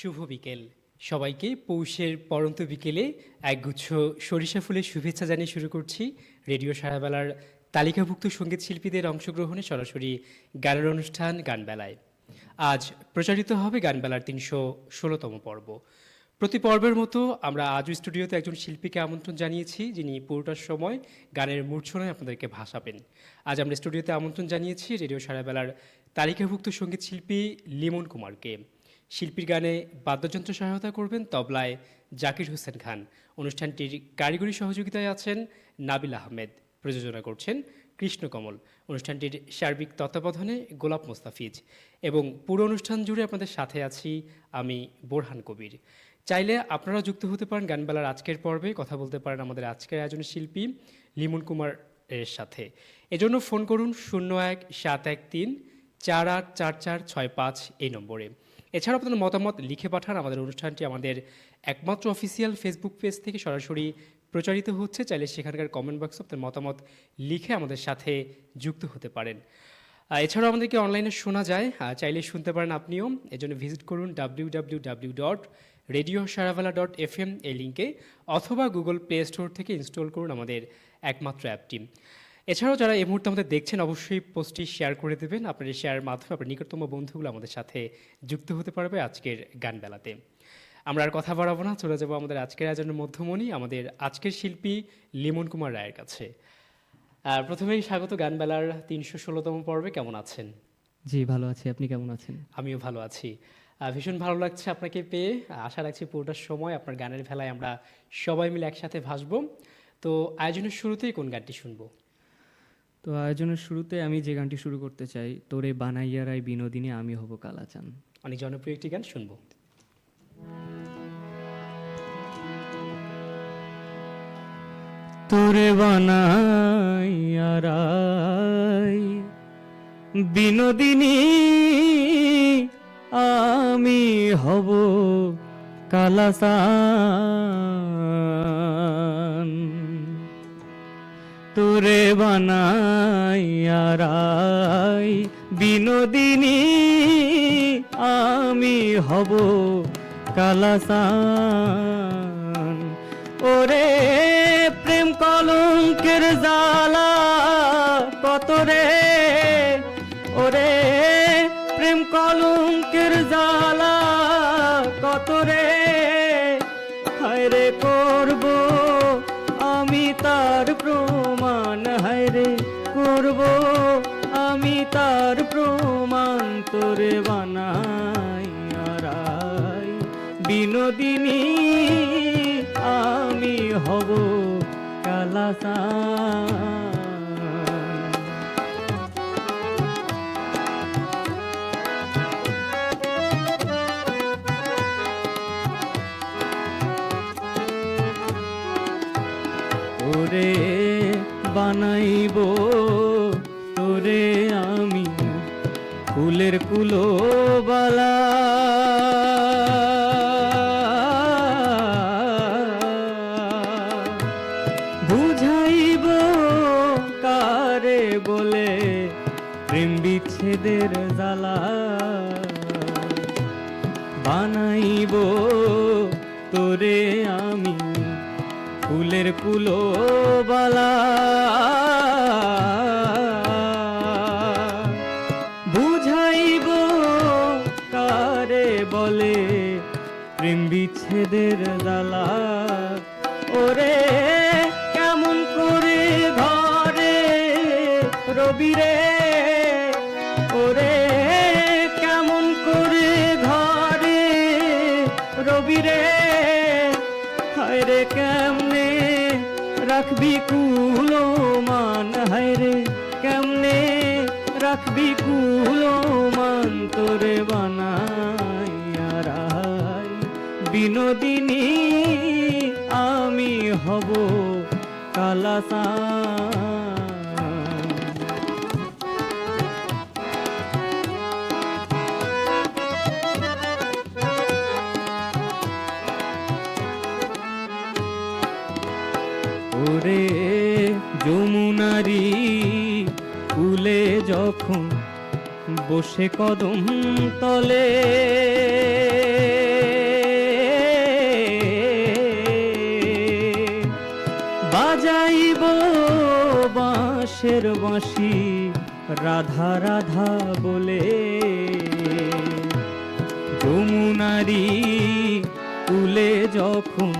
শুভ বিকেল সবাইকে। পৌষের পরন্ত বিকেলে একগুচ্ছ সরিষা ফুলের শুভেচ্ছা জানিয়ে শুরু করছি রেডিও সারাবেলার তালিকাভুক্ত সঙ্গীত শিল্পীদের অংশগ্রহণে সরাসরি গানের অনুষ্ঠান গানবেলায়। আজ প্রচারিত হবে গানবেলার ৩১৬তম পর্ব। প্রতি পর্বের মতো আমরা আজও স্টুডিওতে একজন শিল্পীকে আমন্ত্রণ জানিয়েছি, যিনি পুরোটার সময় গানের মূর্ছনায় আপনাদেরকে ভাসাবেন। আজ আমরা স্টুডিওতে আমন্ত্রণ জানিয়েছি রেডিও সারাবেলার তালিকাভুক্ত সঙ্গীত শিল্পী লিমন কুমারকে। শিল্পীর গানে বাদ্যযন্ত্র সহায়তা করবেন তবলায় জাকির হোসেন খান। অনুষ্ঠানটির কারিগরি সহযোগিতায় আছেন নাবিল আহমেদ। প্রযোজনা করছেন কৃষ্ণকমল। অনুষ্ঠানটির সার্বিক তত্ত্বাবধানে গোলাপ মোস্তাফিজ। এবং পুরো অনুষ্ঠান জুড়ে আপনাদের সাথে আছি আমি বোরহান কবির। চাইলে আপনারা যুক্ত হতে পারেন গানবেলার আজকের পর্বে, কথা বলতে পারেন আমাদের আজকের আয়োজনের শিল্পী লিমন কুমার এর সাথে। এজন্য ফোন করুন 01-713-484465 এই নম্বরে। এছাড়াও আপনাদের মতামত লিখে পাঠান। আমাদের অনুষ্ঠানটি আমাদের একমাত্র অফিসিয়াল ফেসবুক পেজ থেকে সরাসরি প্রচারিত হচ্ছে। চাইলে সেখানকার কমেন্ট বক্সে আপনার মতামত লিখে আমাদের সাথে যুক্ত হতে পারেন। এছাড়াও আমাদেরকে অনলাইনে শোনা যায়, চাইলে শুনতে পারেন আপনিও। এজন্য ভিজিট করুন www.radiosaravala.fm এই লিঙ্কে, অথবা গুগল প্লে স্টোর থেকে ইনস্টল করুন আমাদের একমাত্র অ্যাপটি। এছাড়াও যারা এই মুহূর্তে আমাদের দেখছেন অবশ্যই পোস্টটি শেয়ার করে দেবেন। আপনার এই শেয়ারের মাধ্যমে আপনার নিকটতম বন্ধুগুলো আমাদের সাথে যুক্ত হতে পারবে আজকের গানবেলাতে। আমরা আর কথা বাড়াবো না, চলে যাবো আমাদের আজকের আয়োজনের মধ্যমণি, আমাদের আজকের শিল্পী লিমন কুমার রায়ের কাছে। প্রথমেই স্বাগত গানবেলার ৩১৬তম পর্বে। কেমন আছেন? জি, ভালো আছি। আপনি কেমন আছেন? আমিও ভালো আছি। ভীষণ ভালো লাগছে আপনাকে পেয়ে। আশা রাখছি পুরোটার সময় আপনার গানের ভেলায় আমরা সবাই মিলে একসাথে ভাসবো। তো আয়োজনের শুরুতেই কোন গানটি শুনবো? তো আয়োজনের শুরুতে আমি যে গানটি শুরু করতে চাই, তোরে বানাইয়ারাই বিনোদিনী আমি হব কালাচান। অনেক জনপ্রিয় একটি গান, শুনবো। তোরে বানাইয়ারাই বিনোদিনী আমি হব কালাচান। তোরে বানাইয়ারাই বিনোদিনী আমি হব কালাচান। ওরে প্রেম কলঙ্কের জ্বালা কত রে, ওরে প্রেম কলঙ্কের জ্বালা কত রে, হায়রে করব আমি তার প্রমাণ, হায়রে করব আমি তার প্রমাণ। তোরে বানাইয়ারাই বিনোদিনী আমি হব কালাচান। ওরে বানাইব তোরে আমি ফুলের কুলো বালা, বুঝাইব কারে বলে প্রেম বিচ্ছেদের জ্বালা, বানাইব তোরে আমি ফুলের কুলো বালা, বুঝাইব কারে বলে প্রেম বিচ্ছেদের জ্বালা। ওরে কেমন করে ঘরে রবি রে, ওরে কেমন করে ঘরে রবি রে, হায়রে কেমনে রাখবি কুলো মান, হায়রে কেমনে রাখবি কুলো মান। তোরে বানাইয়ারাই বিনোদিনী আমি হব কালাচান। ওরে যমুনারি কুলে যখন বসে কদম তলে, বাঁশের বাঁশি রাধা রাধা বলে, যমুনারি কুলে যখন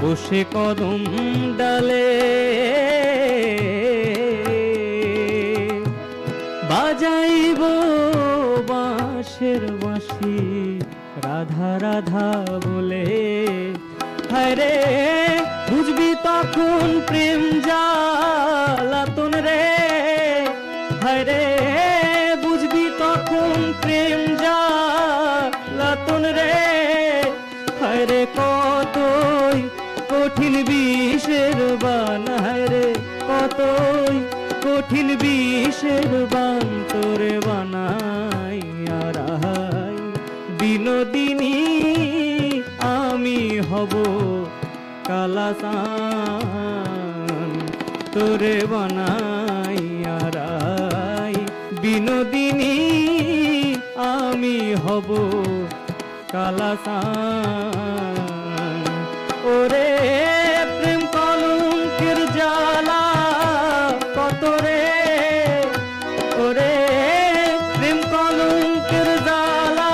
বসে কদম ডালে, বাজাইব বাঁশের বাঁশি রাধা রাধা বলে। হায়রে বুঝবি তখন প্রেম জ্বালাতন রে, হায়রে বুঝবি তখন প্রেম জ্বালাতন রে, হায়রে কতই কঠিন বিষের বান, হায়রে কতই কঠিন বিষের বান তোরে বানাই আরাই বিনোদিনী আমি হব কালাসান, তোরে বানাই আরাই বিনোদিনী আমি হব কালাসান। ওরে প্রেম কলঙ্কের জ্বালা কত রে, ওরে প্রেম কলঙ্কের জ্বালা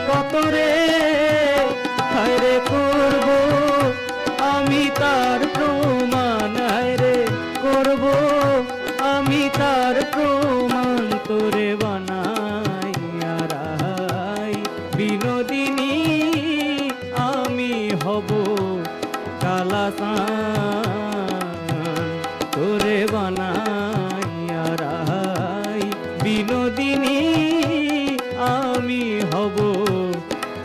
কত রে, হায়রে করব আমি তার প্রমাণ, হায়রে করব আমি তার প্রমাণ তোরে বানাই আরাই বিনোদিনী আমি হব কালাসান, তোরে বানাই আরাই বিনোদিনী আমি হব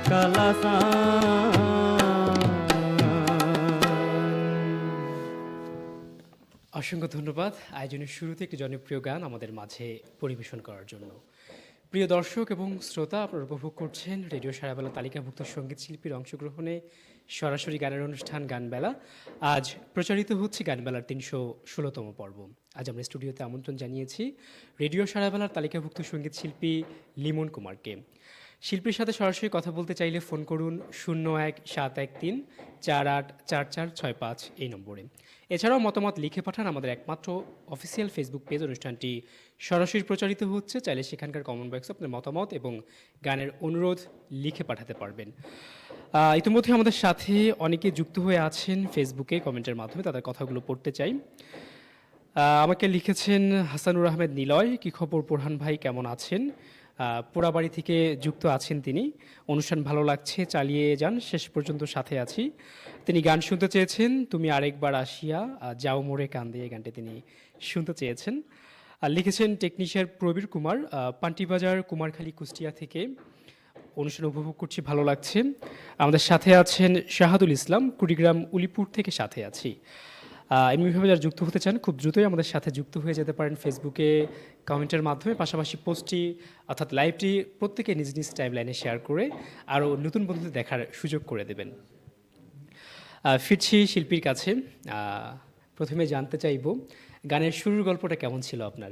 কালাসান। অসংখ্য ধন্যবাদ আয়োজনের শুরুতে একটি জনপ্রিয় গান আমাদের মাঝে পরিবেশন করার জন্য। প্রিয় দর্শক এবং শ্রোতা, আপনারা উপভোগ করছেন রেডিও সারাবেলা তালিকাভুক্ত সঙ্গীত শিল্পীর অংশগ্রহণে সরাসরি গানের অনুষ্ঠান গানবেলা। আজ প্রচারিত হচ্ছে গানবেলার ৩১৬তম পর্ব। আজ আমরা স্টুডিওতে আমন্ত্রণ জানিয়েছি রেডিও সারাবেলার তালিকাভুক্ত সঙ্গীত শিল্পী লিমন কুমারকে। শিল্পীর সাথে সরাসরি কথা বলতে চাইলে ফোন করুন 01-713-484465 এই নম্বরে। এছাড়াও মতামত লিখে পাঠান আমাদের একমাত্র অফিসিয়াল ফেসবুক পেজ। অনুষ্ঠানটি সরাসরি প্রচারিত হচ্ছে, চাইলে সেখানকার কমেন্ট বক্সে আপনার মতামত এবং গানের অনুরোধ লিখে পাঠাতে পারবেন। ইতিমধ্যে আমাদের সাথে অনেকে যুক্ত হয়ে আছেন ফেসবুকে কমেন্টের মাধ্যমে, তাদের কথাগুলো পড়তে চাই। আমাকে লিখেছেন হাসানুর আহমেদ নিলয়, কি খবর প্রধান ভাই, কেমন আছেন? পোড়াবাড়ি থেকে যুক্ত আছেন তিনি। অনুষ্ঠান ভালো লাগছে, চালিয়ে যান, শেষ পর্যন্ত সাথে আছি। তিনি গান শুনতে চেয়েছেন তুমি আরেকবার আসিয়া যাও মোরে কান্দে, এই গানটি তিনি শুনতে চেয়েছেন। আর লিখেছেন টেকনিশিয়ান প্রবীর কুমার, পান্টিবাজার কুমারখালী কুষ্টিয়া থেকে। অনুষ্ঠান উপভোগ করছি, ভালো লাগছে। আমাদের সাথে আছেন শাহাদুল ইসলাম, কুড়িগ্রাম উলিপুর থেকে সাথে আছি। এমনিভাবে যারা যুক্ত হতে চান খুব দ্রুতই আমাদের সাথে যুক্ত হয়ে যেতে পারেন ফেসবুকে কমেন্টের মাধ্যমে। পাশাপাশি পোস্টটি অর্থাৎ লাইভটি প্রত্যেকে নিজ নিজ টাইম লাইনে শেয়ার করে আরও নতুন বন্ধুদের দেখার সুযোগ করে দেবেন। ফিরছি শিল্পীর কাছে। প্রথমে জানতে চাইব গানের শুরুর গল্পটা কেমন ছিল আপনার?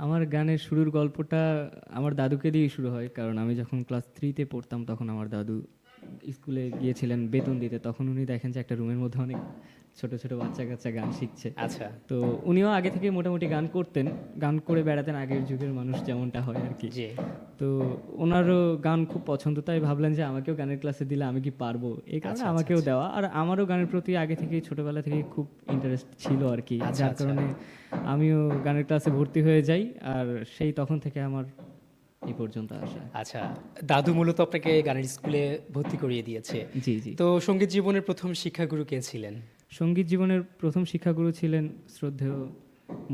আমার গানের শুরুর গল্পটা আমার দাদুকে দিয়েই শুরু হয়, কারণ আমি যখন ক্লাস 3-তে পড়তাম তখন আমার দাদু স্কুলে গিয়েছিলেন বেতন দিতে। তখন উনি দেখেন যে একটা রুমের মধ্যে অনেক ছোট ছোট বাচ্চা কাচ্চা গান শিখছে। আচ্ছা। তো উনিও আগে থেকে মোটামুটি গান করতেন, গান করে বেড়াতেন, আগের যুগের মানুষ যেমনটা হয় আর কি। তো ওনারও গান খুব পছন্দ, তাই ভাবলেন যে আমাকেও গানের ক্লাসে দিলে আমি কি পারবো, এই কারণে আমাকেও দেওয়া। আর আমারও গানের প্রতি আগে থেকে ছোটবেলা থেকে খুব ইন্টারেস্ট ছিল আর কি, যার কারণে আমিও গানের ক্লাসে ভর্তি হয়ে যাই। আর সেই তখন থেকে আমার এই পর্যন্ত আসা। আচ্ছা, দাদু মূলত আপনাকে গানের স্কুলে ভর্তি করিয়ে দিয়েছে। জি জি। তো সঙ্গীত জীবনের প্রথম শিক্ষাগুরু কে ছিলেন? সঙ্গীত জীবনের প্রথম শিক্ষাগুরু ছিলেন শ্রদ্ধেয়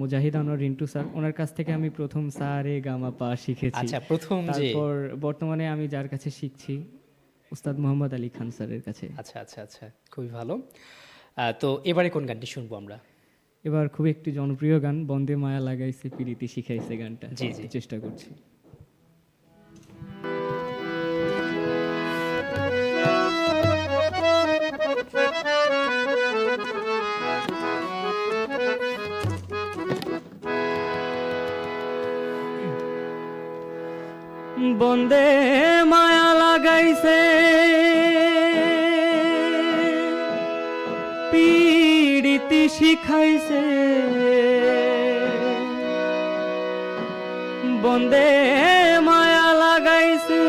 মুজাহিদ আনোয়ার রিন্টু স্যার। ওনার কাছ থেকে আমি প্রথম সা রে গা মা পা শিখেছি। আচ্ছা, প্রথম। তারপর বর্তমানে আমি যার কাছে শিখছি উস্তাদ মোহাম্মদ আলী খান স্যারের কাছে। আচ্ছা আচ্ছা আচ্ছা, খুবই ভালো। তো এবারে কোন গানটি শুনবো আমরা? এবার খুব একটি জনপ্রিয় গান, বন্দে মায়া লাগাইছে পিরিতি শিখাইছে গানটা জি জি চেষ্টা করছি। বন্দে মায়া লাগাইছে পীড়িতি শিখাইছে বন্দে মায়া লাগাইছে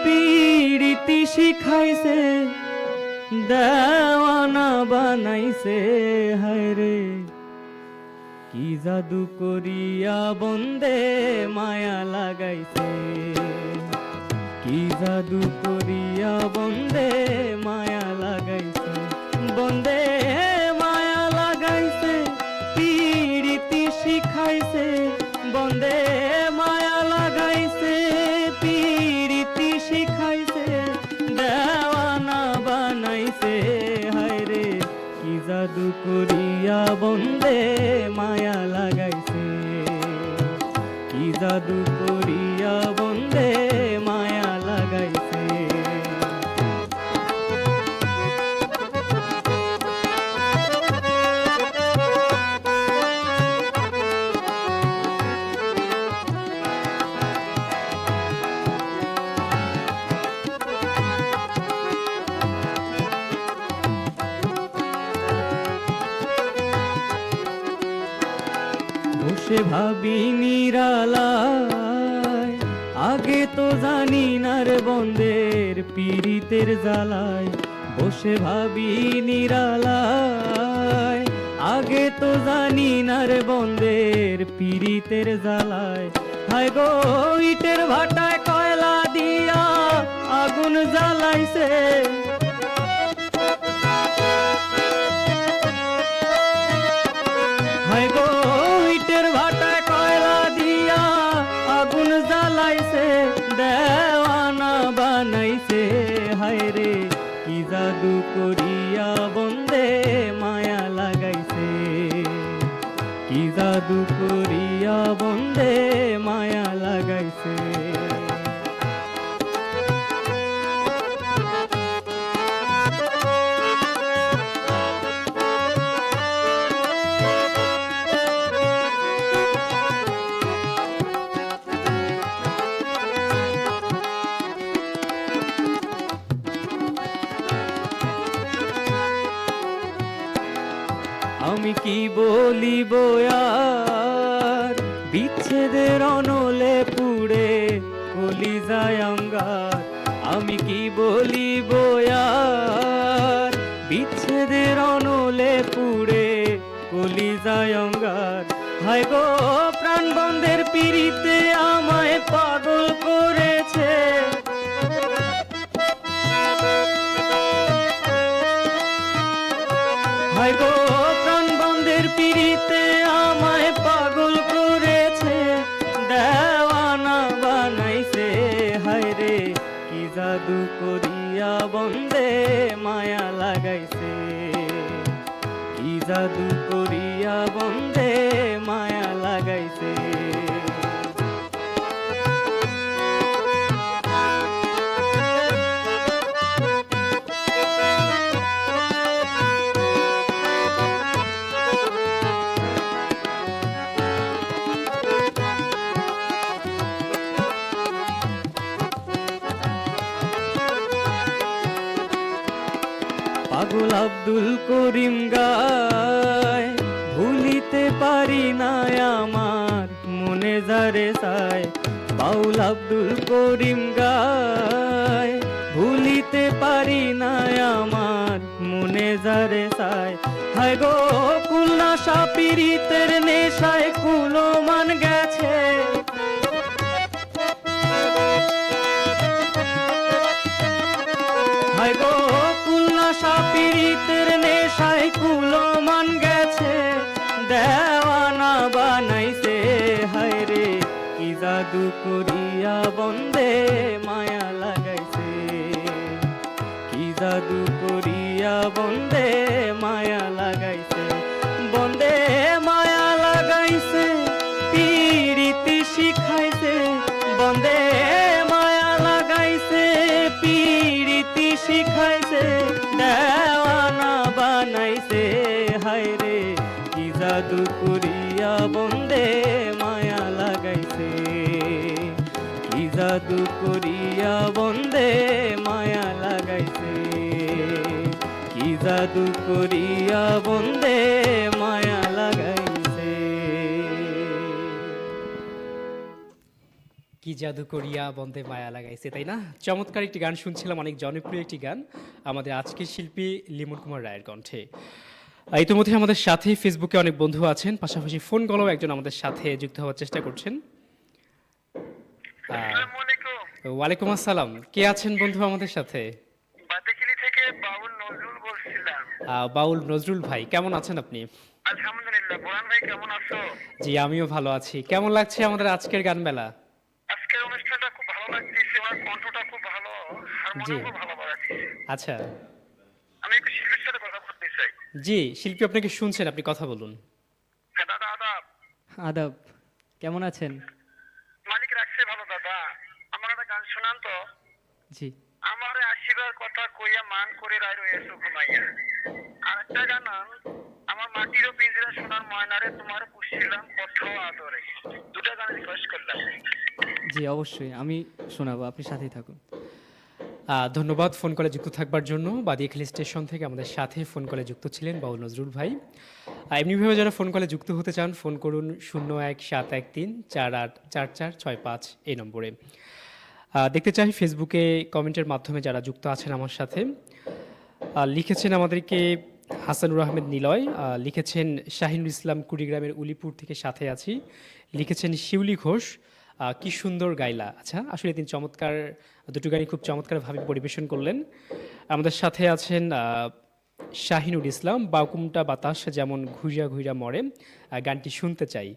পীড়িতি শিখাইছে দেওয়ানা বানাইছে হায়রে কি জাদু করিয়া বন্দে মায়া লাগাইছে কি জাদু করিয়া বন্দে মায়া লাগাইছে বন্দে মায়া লাগাইছে পীড়িতি শিখাইছে বন্দে মায়া লাগাইছে পীড়িতি শিখাইছে দেওয়ানা বানাইছে হায়রে কি জাদু করিয়া বন্দে মায়া লাগাইছে কি জাদু করিয়া বন্দে মায়া লাগাইছে বসে ভাবি নিরালায় আগে তো জানি না রে বন্দের পীড়িতের জ্বালায় বসে ভাবি নিরালায় আগে তো জানি না রে বন্দের পীড়িতের জ্বালায় হায় গো ইটের ভাটায় কয়লা দিয়া আগুন জ্বালাইছে হায় গো ইটের ভাটায় কয়লা দিয়া আগুন জ্বালাইছে দেওয়ানা বানাইছে হায়রে কি জাদু করিয়া বন্দে মায়া লাগাইছে কি জাদু করিয়া বন্দে মায়া লাগাইছে আমি কি বলিব আর বিচ্ছেদের অনলে পুড়ে কলিজায় অঙ্গার আমি কি বলিব আর বিচ্ছেদের অনলে পুড়ে কলিজায় অঙ্গার হায় গো প্রাণ বন্ধের পিড়িতে আমায় পাগল করেছে হায় গো প্রাণ বন্ধের পিড়িতে আমায় পাগল করেছে দেওয়ানা বানাইছে হায়রে কি জাদু করিয়া বন্দে মায়া লাগাইছে কি জাদু করিয়া বন্দে মায়া লাগাইছে পাগল আব্দুল করিম গায় ভুলিতে পারি না আমার মনে যারে চায় বাউল আব্দুল করিম গায় ভুলিতে পারি না আমার মনে যারে চায় হায় গো কুলনা সাপিরিতের নেশায় কুলো মান গেছে হায় গো কুলনা সাপিরিতের নেশায় কুলো মান গেছে দেওয়ানা বানাইছে হায়রে কি জাদু করিয়া বন্দে মায়া লাগাইছে কি জাদু করিয়া বন্দে মায়া লাগাইছে বন্দে মায়া লাগাইছে পীড়িতি শিখাইছে বন্দে মায়া লাগাইছে পীড়িতি শিখাইছে দেওয়ানা বানাইছে হায়রে কি জাদু করিয়া বন্দে মায়া লাগাইছে কি জাদু করিয়া বন্দে মায়া লাগাইছে কি জাদু জাদু করিয়া বন্দে মায়া লাগাইছে। কি জাদু করিয়া বন্দে মায়া লাগাইছে, তাই না? চমৎকার একটি গান শুনছিলাম, অনেক জনপ্রিয় একটি গান আমাদের আজকের শিল্পী লিমন কুমার রায়ের কণ্ঠে। ইতিমধ্যে আমাদের সাথে ফেসবুকে অনেক বন্ধু আছেন, পাশাপাশি ফোন কলেও একজন আমাদের সাথে যুক্ত হওয়ার চেষ্টা করছেন। ওয়ালাইকুম আসসালাম, কে আছেন বন্ধু আমাদের সাথে? বাতেকিলি থেকে বাউল নজরুল বলছিলাম। বাউল নজরুল ভাই, কেমন আছেন আপনি? আলহামদুলিল্লাহ। বোরান ভাই কেমন আছো? জি, আমিও ভালো আছি। কেমন লাগছে আমাদের আজকের গান মেলা? আজকের অনুষ্ঠানটা খুব ভালো লাগতেছে, আমার কণ্ঠটা খুব ভালো, হারমোনিয়ামও ভালো বাজাচ্ছি। আচ্ছা, আমি একটু শিল্পীর সাথে কথা বলতে চাই। জি, শিল্পী আপনাকে শুনছেন, আপনি কথা বলুন। হ্যাঁ দাদা, আদাব। আদাব, কেমন আছেন? মালিক রাখছে ভালো দাদা। আমার একটা গান শোনান তো। জি, আমার আসিবার কথা কইয়া মান করে রায় রয়েছে ঘুমাইয়া। আর একটা গান, আমার মাটিরও পিঞ্জরা সোনার ময়নারে তোমার পুষছিলাম কত আদরে। দুটা গান রিকোয়েস্ট করলাম। জি অবশ্যই আমি শোনাবো, আপনি সাথেই থাকুন। ধন্যবাদ ফোন কলে যুক্ত থাকবার জন্য। বাদিয়াখালী স্টেশন থেকে আমাদের সাথে ফোন কলে যুক্ত ছিলেন বাউল নজরুল ভাই। এমনিভাবে যারা ফোন কলে যুক্ত হতে চান, ফোন করুন 0171348465 এই নম্বরে। দেখতে চাই ফেসবুকে কমেন্টের মাধ্যমে যারা যুক্ত আছেন আমার সাথে। লিখেছেন আমাদেরকে হাসানুর আহমেদ নিলয়, লিখেছেন শাহিনুল ইসলাম কুড়িগ্রামের উলিপুর থেকে সাথে আছি, লিখেছেন শিউলি ঘোষ, কি সুন্দর গাইলা। আচ্ছা, আসলে তিনি চমৎকার, দুটো গানই খুব চমৎকারভাবে পরিবেশন করলেন। আমাদের সাথে আছেন শাহিনুল ইসলাম, বাকুমটা বাতাস যেমন ঘুরিয়া ঘুরিয়া মরে, গানটি শুনতে চাই।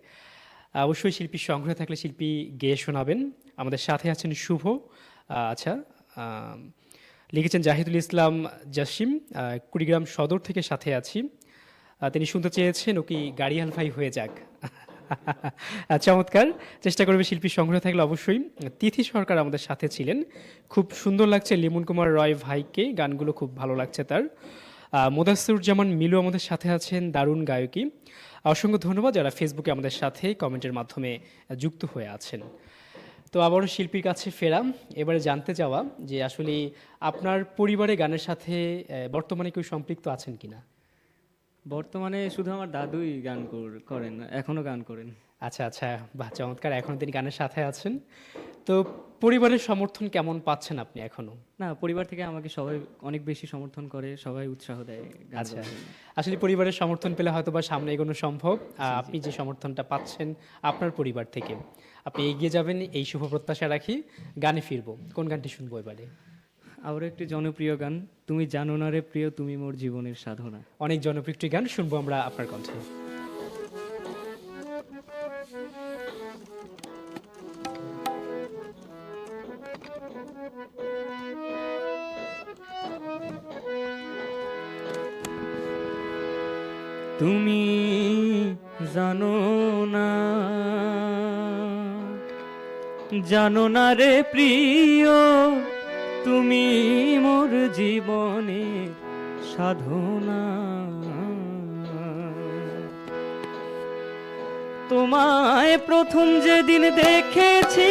অবশ্যই শিল্পীর সংগ্রহ থাকলে শিল্পী গেয়ে শোনাবেন। আমাদের সাথে আছেন শুভ, আচ্ছা, লিখেছেন জাহিদুল ইসলাম জাসিম, কুড়িগ্রাম সদর থেকে সাথে আছি। তিনি শুনতে চেয়েছেন ও কি গাড়িয়াল ভাই হয়ে যাক। চমৎকার, চেষ্টা করবে শিল্পীর সংগ্রহ থাকলে অবশ্যই। তিথি সরকার আমাদের সাথে ছিলেন, খুব সুন্দর লাগছে লিমন কুমার রয় ভাইকে, গানগুলো খুব ভালো লাগছে তার। মোদাসিরুজ্জামান মিলু আমাদের সাথে আছেন, দারুণ গায়কী। অসংখ্য ধন্যবাদ যারা ফেসবুকে আমাদের সাথে কমেন্টের মাধ্যমে যুক্ত হয়ে আছেন। তো আবারও শিল্পীর কাছে ফেরাম, এবারে জানতে চাওয়া যে আসলে আপনার পরিবারে গানের সাথে বর্তমানে কেউ সম্পৃক্ত আছেন কিনা? বর্তমানে শুধু আমার দাদুই গান করেন, এখনো গান করেন। আচ্ছা আচ্ছা, বাহ চমৎকার, এখনো তিনি গানের সাথে আছেন। তো পরিবারের সমর্থন কেমন পাচ্ছেন আপনি এখনো? না, পরিবার থেকে আমাকে সবাই অনেক বেশি সমর্থন করে, সবাই উৎসাহ দেয় গান আচ্ছা, গাওয়ার জন্য। আসলে পরিবারের সমর্থন পেলে হয়তো বা সামনে এগোনো সম্ভব। আপনি যে সমর্থনটা পাচ্ছেন আপনার পরিবার থেকে, আপনি এগিয়ে যাবেন এই শুভ প্রত্যাশা রাখি। গানে ফিরবো, কোন গানটি শুনবো এবারে? আবার একটি জনপ্রিয় গান, তুমি জানো না রে প্রিয় তুমি মোর জীবনের সাধনা। অনেক জনপ্রিয় একটি গান শুনবো আমরা আপনার কণ্ঠে। তুমি জানো না, জানো না রে প্রিয় তুমি মোর জীবনের সাধনা। তোমায় প্রথম যেদিন দেখেছি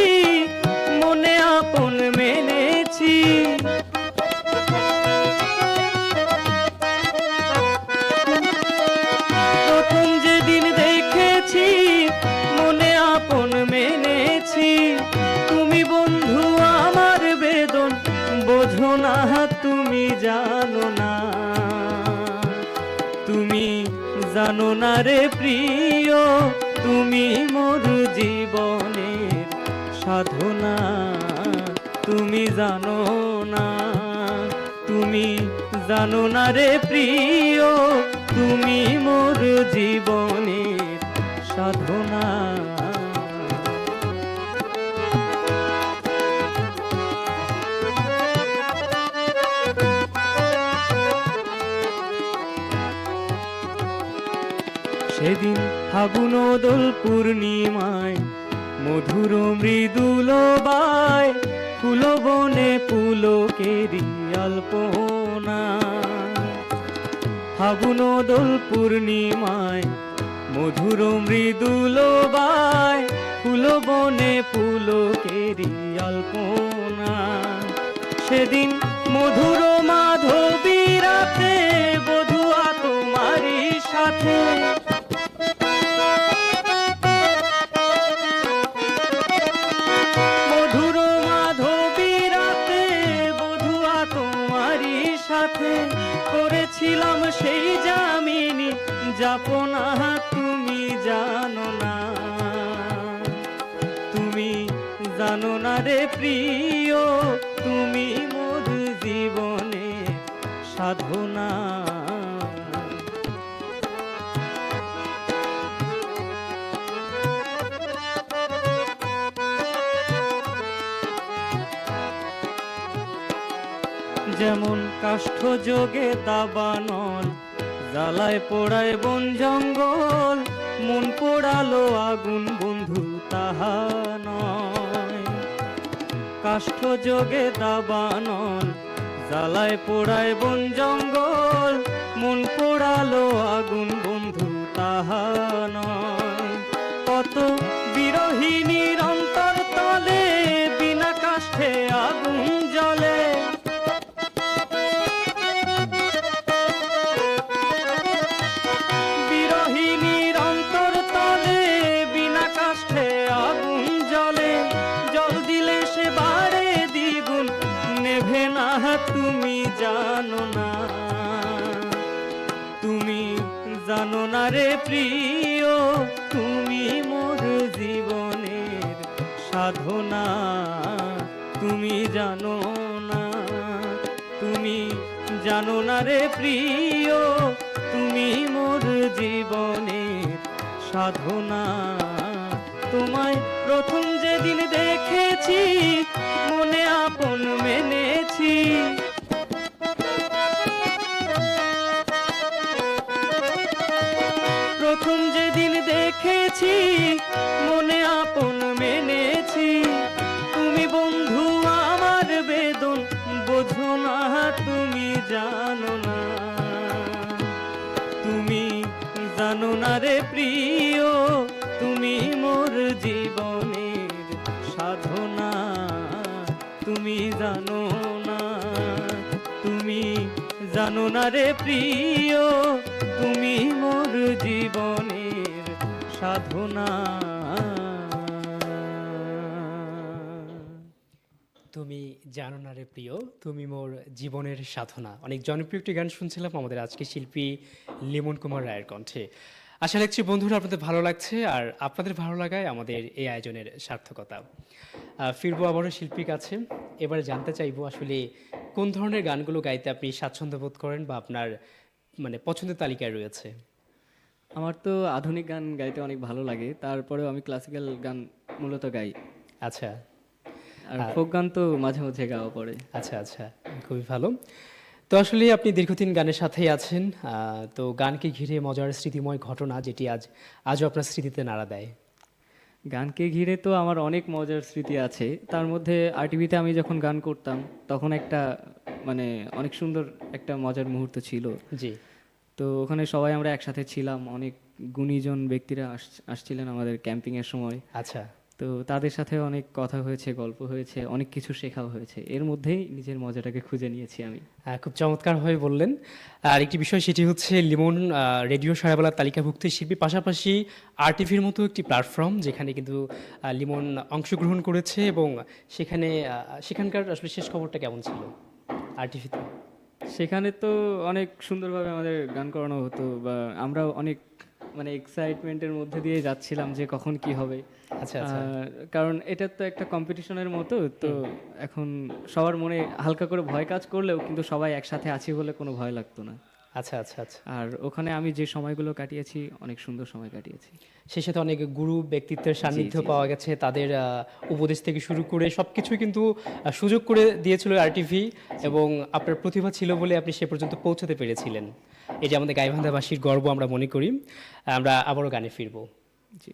মনে আপন মেনেছি, প্রথম যেদিন দেখেছি মনে আপন মেনেছি। তুমি বন্ধু আমার বেদন বোঝো না, তুমি জানো না, তুমি জানো না রে প্রিয় তুমি মোর জীবনের সাধনা। তুমি জানো না, তুমি জানো না রে প্রিয় তুমি মোর জীবনের সাধনা। সেদিন ফাগুন দোল পূর্ণিমায় মধুর মৃদুল বায়, ফুল বনে পুলকেরি আলপনা। ফাগুন দোল পূর্ণিমায় মধুর মৃদুল বায়, ফুল বনে পুলকেরি আলপনা। সেদিন মধুর মাধবী রাতে বোধ সাথে মধুর মাধবী রাতে বধুয়া তোমারই সাথে করেছিলাম সেই জামিনী যাপনা তুমি জানো না, তুমি জানো না রে প্রিয়, তুমি মোর জীবনে সাধনা। যেমন কাষ্ঠ যোগে দাবানল জ্বালায় পোড়ায় বন জঙ্গল, মন পোড়ালো আগুন বন্ধু তাহা নয়। কাষ্ঠ যোগে দাবানল জ্বালায় পোড়ায় বন জঙ্গল, মন পোড়ালো আগুন বন্ধু তাহা নয়। কত বিরহিণীর অন্তর তলে বিনা কাষ্ঠে আগুন জ্বলে, বিরহিণীর অন্তর তলে বিনা কাষ্ঠে আগুন জ্বলে। জল দিলে সে বাড়ে দ্বিগুণ, নেভে না তুমি জানো না, তুমি জানো না রে প্রিয়, তুমি মোর জীবনের সাধনা। তুমি জানো না, তুমি জানো না রে প্রিয়, তুমি মোর জীবনের সাধনা। তোমায় প্রথম যেদিন দেখেছি মনে আপন মেনেছি, প্রথম যেদিন দেখেছি মনে আপন মেনেছি। তুমি বন্ধু আমার বেদন বোঝো না, তুমি জানো না, তুমি জানো না রে প্রিয়, তুমি মোর জীবনের সাধনা। তুমি জানো না, তুমি জানো না রে প্রিয়, তুমি মোর জীবনের সাধনা। তুমি জানো না রে প্রিয়, তুমি মোর জীবনের সাধনা। অনেক জনপ্রিয় একটি গান শুনছিলাম আমাদের আজকে শিল্পী লিমন কুমার রায়ের কণ্ঠে। আশা রাখছি বন্ধুরা আপনাদের ভালো লাগছে, আর আপনাদের ভালো লাগায় আমাদের এই আয়োজনের সার্থকতা। ফিরবো আবারও শিল্পীর কাছে। এবারে জানতে চাইবো আসলে কোন ধরনের গানগুলো গাইতে আপনি স্বাচ্ছন্দ্য বোধ করেন বা আপনার মানে পছন্দের তালিকায় রয়েছে? আমার তো আধুনিক গান গাইতে অনেক ভালো লাগে, তারপরেও আমি ক্লাসিক্যাল গান মূলত গাই। আচ্ছা, আর ফোক গান তো মাঝে মাঝে গাওয়া পড়ে। আচ্ছা আচ্ছা, খুবই ভালো। তো আসলে আপনি দীর্ঘদিন গানের সাথেই আছেন, তো গানকে ঘিরে মজার স্মৃতিময় ঘটনা যেটি আজও আপনার স্মৃতিতে নাড়া দেয়? গানকে ঘিরে তো আমার অনেক মজার স্মৃতি আছে। তার মধ্যে আরটিভিতে আমি যখন গান করতাম তখন একটা মানে অনেক সুন্দর একটা মজার মুহূর্ত ছিল। জি। তো ওখানে সবাই আমরা একসাথে ছিলাম, অনেক গুণীজন ব্যক্তিরা আসছিলেন আমাদের ক্যাম্পিংয়ের সময়। আচ্ছা। তো তাদের সাথে অনেক কথা হয়েছে, গল্প হয়েছে, অনেক কিছু শেখাও হয়েছে। এর মধ্যেই নিজের মজাটাকে খুঁজে নিয়েছি আমি। খুব চমৎকারভাবে বললেন। আর একটি বিষয় সেটি হচ্ছে লিমন রেডিও সারাবেলার তালিকাভুক্ত শিল্পী, পাশাপাশি আরটিভির মতো একটি প্ল্যাটফর্ম যেখানে কিন্তু লিমন অংশগ্রহণ করেছে, এবং সেখানকার আসলে শেষ খবরটা কেমন ছিল আরটিভিতে? সেখানে তো অনেক সুন্দরভাবে আমাদের গান করানো হতো, বা আমরা অনেক মানে এক্সাইটমেন্টের মধ্যে দিয়ে যাচ্ছিলাম যে কখন কি হবে। আচ্ছা আচ্ছা। কারণ এটা তো একটা কম্পিটিশনের মতো, তো এখন সবার মনে হালকা করে ভয় কাজ করলেও কিন্তু সবাই একসাথে আছি বলে কোনো ভয় লাগতো না। আচ্ছা আচ্ছা আচ্ছা। আর ওখানে আমি যে সময়গুলো কাটিয়েছি অনেক সুন্দর সময় কাটিয়েছি। সেই সাথে অনেক গুরু ব্যক্তিত্বের সান্নিধ্য পাওয়া গেছে, তাদের উপদেশ থেকে শুরু করে সবকিছুই কিন্তু সুযোগ করে দিয়েছিল আরটিভি, এবং আপনার প্রতিভা ছিল বলে আপনি সে পর্যন্ত পৌঁছতে পেরেছিলেন। এই যে আমাদের গাইবান্ধাবাসীর গর্ব আমরা মনে করি। আমরা আবারও গানে ফিরবো। জি।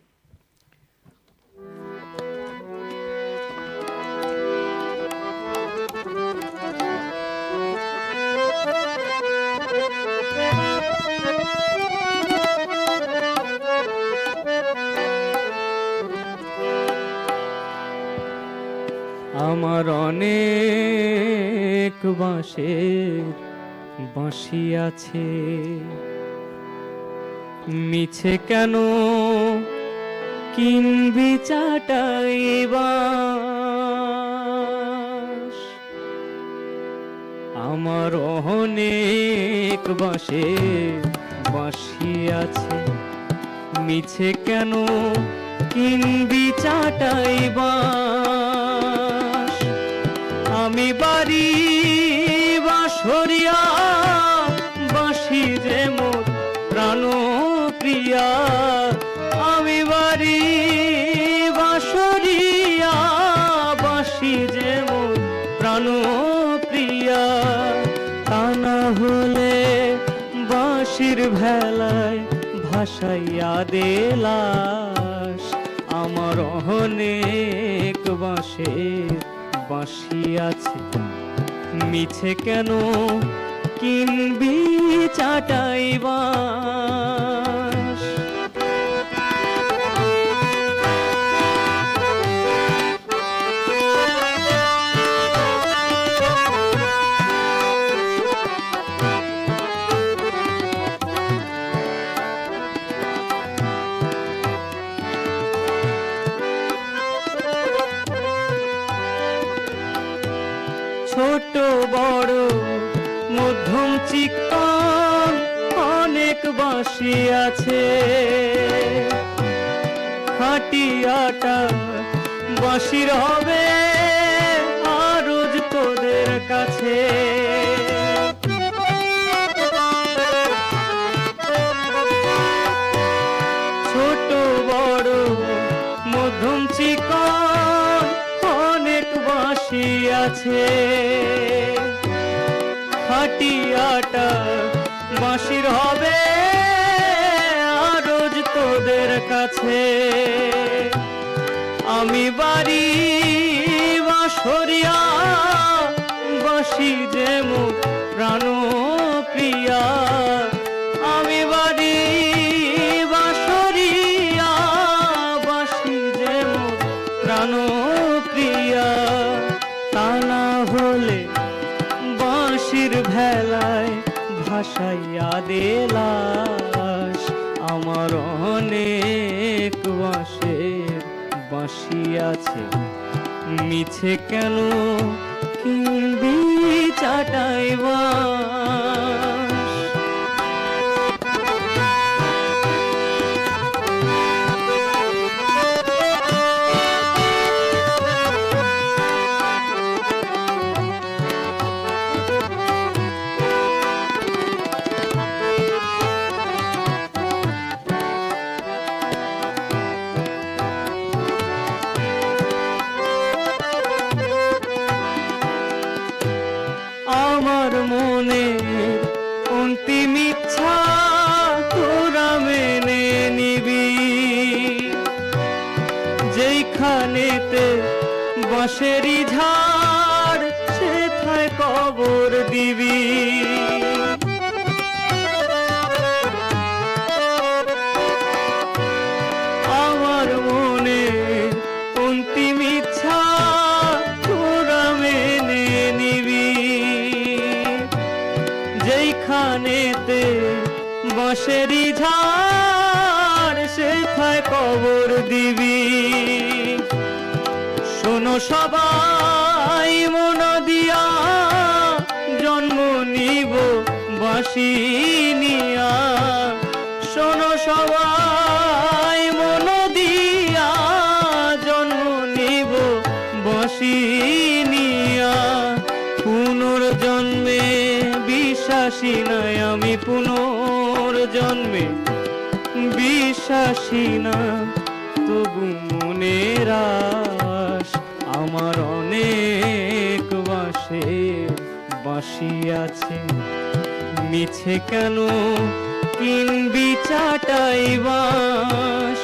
আমার অনেক বাঁশের বাঁশি আছে, মিছে কেন কিনবি চাটাই বাঁশ, আমার অনেক বাঁশে বাঁশি আছে। মিছে কেন কিনবি চাটাই বাঁশ, আমি বাড়ি বাঁশরিয়া বাঁশি যে মোর প্রাণ প্রিয়া, আমি বাড়ি বাঁশরিয়া বাঁশি যে মোর প্রাণ প্রিয়া। তা না হলে বাঁশির ভেলায় ভাসাইয়া দেলাস, আমার অনেক বাঁশের বাঁশি আছে। মিছে কেন কিনবি চাটাই বাঁশ। ছোট বড় মধ্যম চিকন অনেক বাঁশি আছে, খাটিয়াটা বাঁশির হবে আরজ তোদের কাছে। ছোট বড় মধ্যম চিকন অনেক বাঁশি আছে, খাটিয়াটা বাঁশির হবে আরজ তোদের কাছে। আমি বাড়ি বাঁশরিয়া বাঁশি যে মোর প্রাণ প্রিয়া, আমি বাড়ি বাঁশরিয়া বাঁশি যে মোর প্রাণ প্রিয়া। তা না হলে বাঁশির ভেলায় ভাসাইয়া দেলাস, আমার অনেক বাঁশের বাঁশি আছে। মিছে কেন কিনবি চাটাই বাঁশ। আমার মনের অন্তিম ইচ্ছা তোরা মেনে নিবি, যেইখানেতে বাঁশেরই ঝাড় সেথায় কবর দিবি। আমার মনের অন্তিম ইচ্ছা তোরা মেনে নিবি, যেইখানেতে বাঁশেরই ঝাড় সেথায় কবর দিবি। শোনো সবাই মন দিয়া জন্ম নিব বাঁশি নিয়া, শোনো সবাই মন দিয়া জন্ম নিব বাঁশি নিয়া। পুনর্জন্মে বিশ্বাসী নাই আমি, পুনর্জন্মে বিশ্বাসী না, তবু মনের আশ আমার অনেক বাঁশের বাঁশি আছে। মিছে কেন কিনবি চাটাই বাঁশ,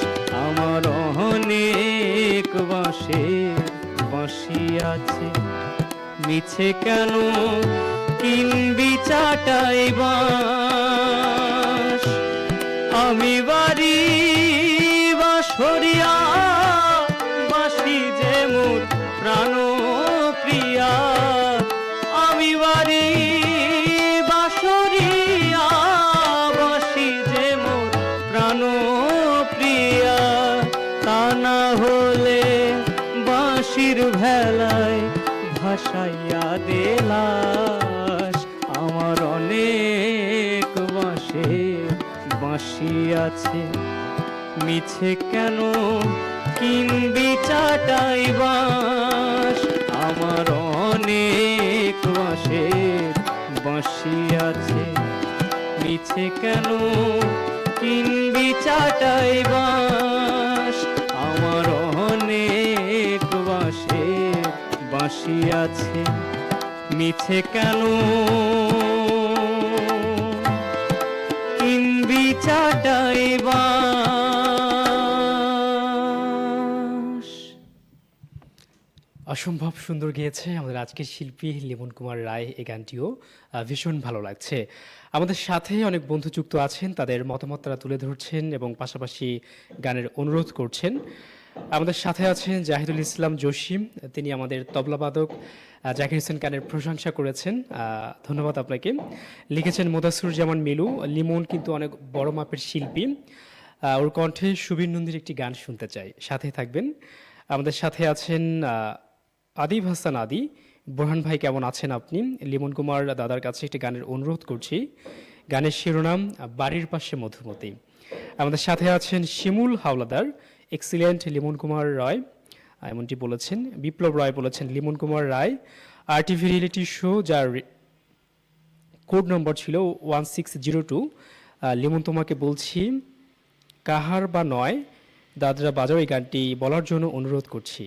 আমার অনেক বাঁশের বাঁশি আছে। মিছে কেন কিনবি চাটাই বাঁশ, আমি বাড়ি বাঁশরিয়া বাঁশি যে মোর প্রাণ প্রিয়া, আমি বাড়ি বাঁশরিয়া বাঁশি যে মোর প্রাণ দে লাশ, আমার অনেক বাঁশে বাঁশি আছে, মিছে কেন কিনবি চাটাই বাঁশ, আমার অনেক বাঁশে বাঁশি আছে, মিছে কেন কিনবি চাটাই বাঁশ, আমার অনেক বাঁশে বাঁশি আছে, মিছে কেন কিনবি চাটাই বাঁশ। অসম্ভব সুন্দর গেয়েছে আমাদের আজকের শিল্পী লিমন কুমার রায়। এই গানটিও ভীষণ ভালো লাগছে। আমাদের সাথে অনেক বন্ধু যুক্ত আছেন, তাদের মতামত তারা তুলে ধরছেন এবং পাশাপাশি গানের অনুরোধ করছেন। আমাদের সাথে আছেন জাহিদুল ইসলাম জসিম, তিনি আমাদের তবলাবাদক জাকির হোসেন গানের প্রশংসা করেছেন, ধন্যবাদ আপনাকে। লিখেছেন মোদাসুর জামান মিলু, লিমন কিন্তু অনেক বড় মাপের শিল্পী, ওর কণ্ঠে সুবীর নন্দীর একটি গান শুনতে চাই, সাথে থাকবেন। আমাদের সাথে আছেন আদিব হাসান আদি, বোরহান ভাই কেমন আছেন আপনি? লিমন কুমার দাদার কাছে একটি গানের অনুরোধ করছি, গানের শিরোনাম বাড়ির পাশে মধুমতি। আমাদের সাথে আছেন শিমুল হাওলাদার, এক্সিলেন্ট লিমন কুমার রায় এমনটি বলেছেন। বিপ্লব রায় বলেছেন লিমন কুমার রায় RTV রিয়েলিটি শো, যার কোড নম্বর ছিল 1602, লিমন তোমাকে বলছি কাহার বা নয় দাদরা বাজাও, এই গানটি বলার জন্য অনুরোধ করছি।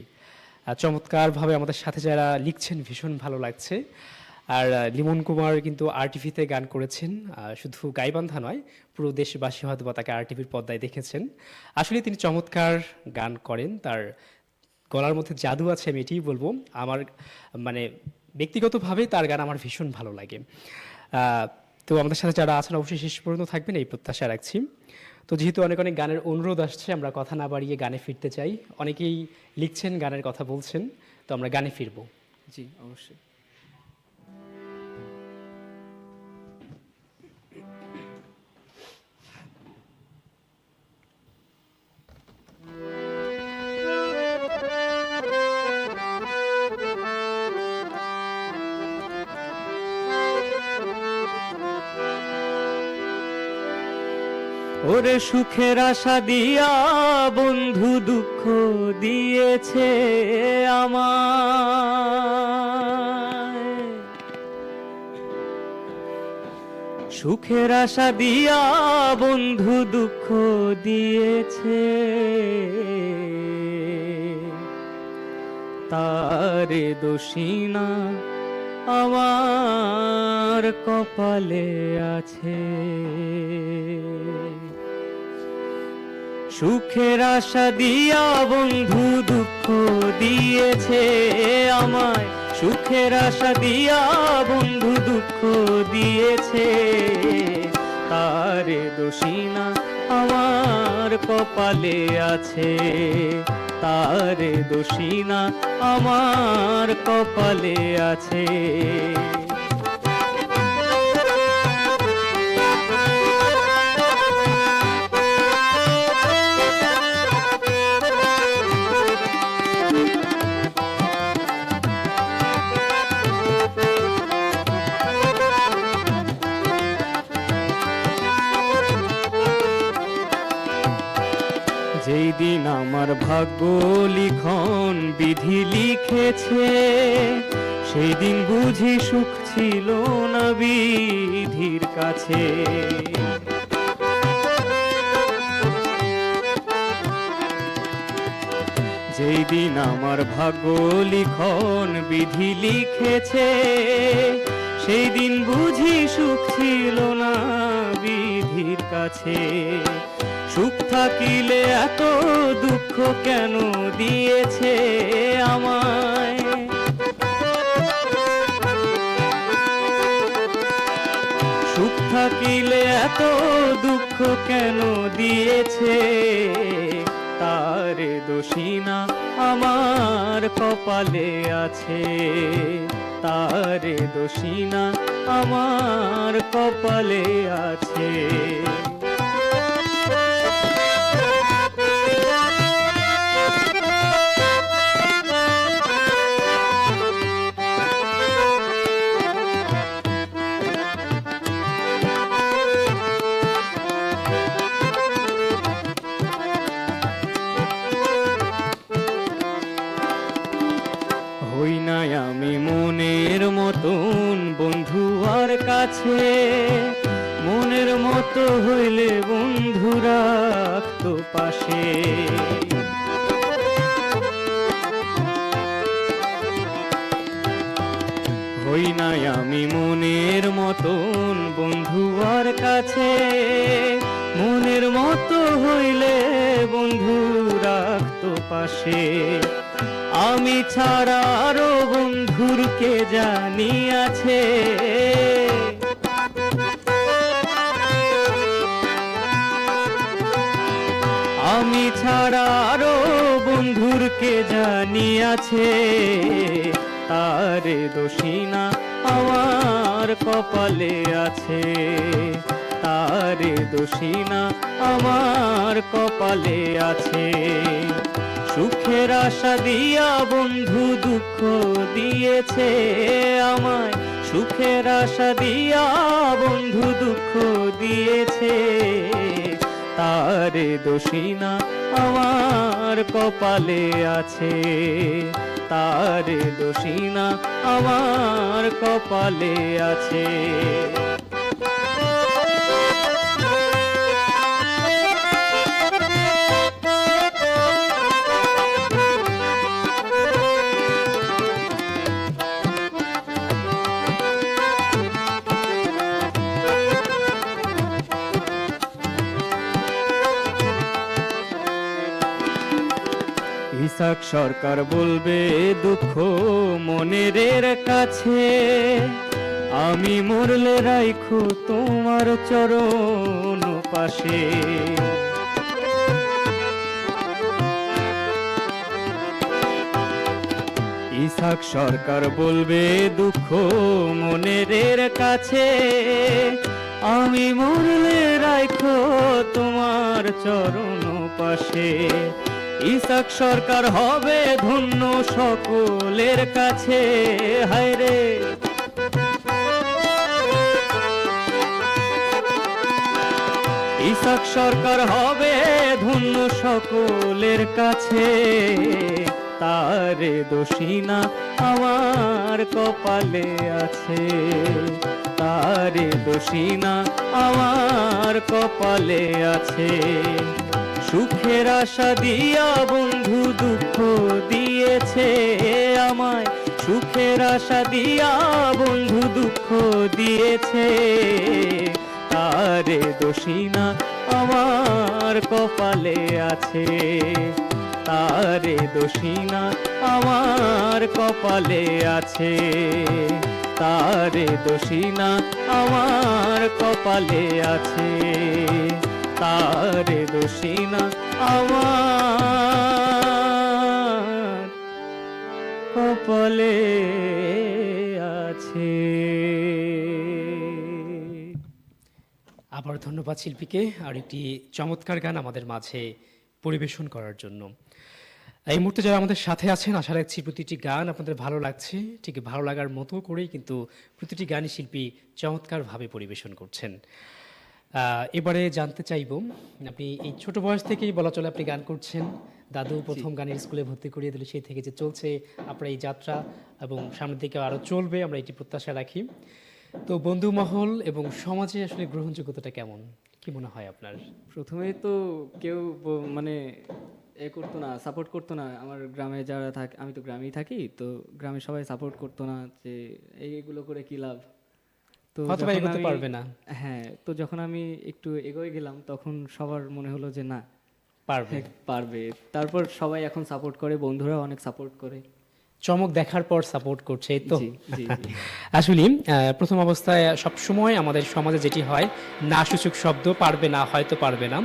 চমৎকারভাবে আমাদের সাথে যারা লিখছেন ভীষণ ভালো লাগছে। আর লিমন কুমার কিন্তু RTVতে গান করেছেন, শুধু গাইবান্ধা নয়, পুরো দেশবাসী হয়তো বা তাকে RTVর পর্দায় দেখেছেন। আসলে তিনি চমৎকার গান করেন, তার গলার মধ্যে জাদু আছে, আমি এটাই বলবো। আমার মানে ব্যক্তিগতভাবে তার গান আমার ভীষণ ভালো লাগে। তো আমাদের সাথে যারা আছেন অবশ্যই শেষ পর্যন্ত থাকবেন এই প্রত্যাশা রাখছি। তো যেহেতু অনেক অনেক গানের অনুরোধ আসছে, আমরা কথা না বাড়িয়ে গানে ফিরতে চাই। অনেকেই লিখছেন, গানের কথা বলছেন, তো আমরা গানে ফিরবো। জি অবশ্যই। ওরে সুখের আশা দিয়া বন্ধু দুঃখ দিয়েছে আমায়, সুখের আশা দিয়া বন্ধু দুঃখ দিয়েছে, তারে দোষী না আমার কপালে আছে, সুখের আশা দিয়া বন্ধু দুঃখ দিয়েছে আমায়, সুখের আশা দিয়া বন্ধু দুঃখ দিয়েছে, তারে দোষী না আমার কপালে আছে, তারে দোষী না আমার কপালে আছে। যেই দিন আমার ভাগ্য লিখন বিধি লিখেছে, সেই দিন বুঝি সুখ ছিল না বিধির কাছে, যেই দিন আমার ভাগ্য লিখন বিধি লিখেছে, সেই দিন বুঝি সুখ ছিল না বিধির কাছে, সুখ থাকিলে এত দুঃখ কেন দিয়েছে আমায়, সুখ থাকিলে এত দুঃখ কেন দিয়েছে, তারে দোষী না আমার কপালে আছে, তারে দোষী না আমার কপালে আছে। মতন বন্ধু আর কাছে, মনের মতো হইলে বন্ধু রাখতো পাশে। হই নাই আমি মনের মতন বন্ধু আর কাছে, মনের মতো হইলে বন্ধু রাখতো পাশে। আমি ছাড়া আরো বন্ধুর কে জানি আছে, আমি ছাড়া আরো বন্ধুর কে জানি আছে। তারে দোষিনা আমার কপালে আছে, তারে দোষিনা আমার কপালে আছে। সুখের আশা দিয়া বন্ধু দুঃখ দিয়েছে আমায়, সুখের আশা দিয়া বন্ধু দুঃখ দিয়েছে। তারে দোষিনা আমার কপালে আছে, তারে দোষিনা আমার কপালে আছে। ইসাক সরকার বলবে দুঃখ মনের কাছে, আমি মরলে রাইখো তোমার চরণ পাশে। ইসাক সরকার বলবে দুঃখ মনের কাছে, আমি মরলে রাইখো তোমার চরণ পাশে। ইসাক সরকার হবে ধন্য সকলের কাছে, হায় রে ইসাক সরকার হবে ধন্য সকলের কাছে। তারে দোষিনা আমার কপালে আছে, তারে দোষিনা আমার কপালে আছে। সুখের আশা দিয়া বন্ধু দুঃখ দিয়েছে আমায়, সুখের আশা দিয়া বন্ধু দুঃখ দিয়েছে। তারে দোষিনা আমার কপালে আছে, তারে দোষিনা আমার কপালে আছে, তারে দোষিনা আমার কপালে আছে, তারে দোষিনা আমার কপালে আছে। আবার ধন্যবাদ শিল্পীকে আর একটি চমৎকার গান আমাদের মাঝে পরিবেশন করার জন্য। এই মুহূর্তে যারা আমাদের সাথে আছেন, আশা রাখছি প্রতিটি গান আপনাদের ভালো লাগছে। ঠিক ভালো লাগার মতো করেই কিন্তু প্রতিটি গানই শিল্পী চমৎকারভাবে পরিবেশন করছেন। এবারে জানতে চাইব, আপনি এই ছোট বয়স থেকেই বলা চলে আপনি গান করছেন, দাদু প্রথম গানের স্কুলে ভর্তি করিয়ে দিলে সেই থেকে যে চলছে আপনার এই যাত্রা এবং সামনের দিকে আরও চলবে আমরা এটি প্রত্যাশা রাখি। তো বন্ধু মহল এবং সমাজে আসলে গ্রহণযোগ্যতাটা কেমন, কি মনে হয় আপনার? প্রথমেই তো কেউ মানে করতো না, সাপোর্ট করতো না। আমার গ্রামে যারা থাকে, আমি তো গ্রামেই থাকি, তো গ্রামে সবাই সাপোর্ট করতো না যে এইগুলো করে কি লাভ, তো এগোতে পারবে না। হ্যাঁ, তো যখন আমি একটু এগোয় গেলাম তখন সবার মনে হলো যে না পারবে। তারপর সবাই এখন সাপোর্ট করে, বন্ধুরা অনেক সাপোর্ট করে। চমক দেখার পর সাপোর্ট করছে, এই তো। আসলে প্রথম অবস্থায় সবসময় আমাদের সমাজে যেটি হয়, না সূচক শব্দ, পারবে না, হয়তো পারবে না,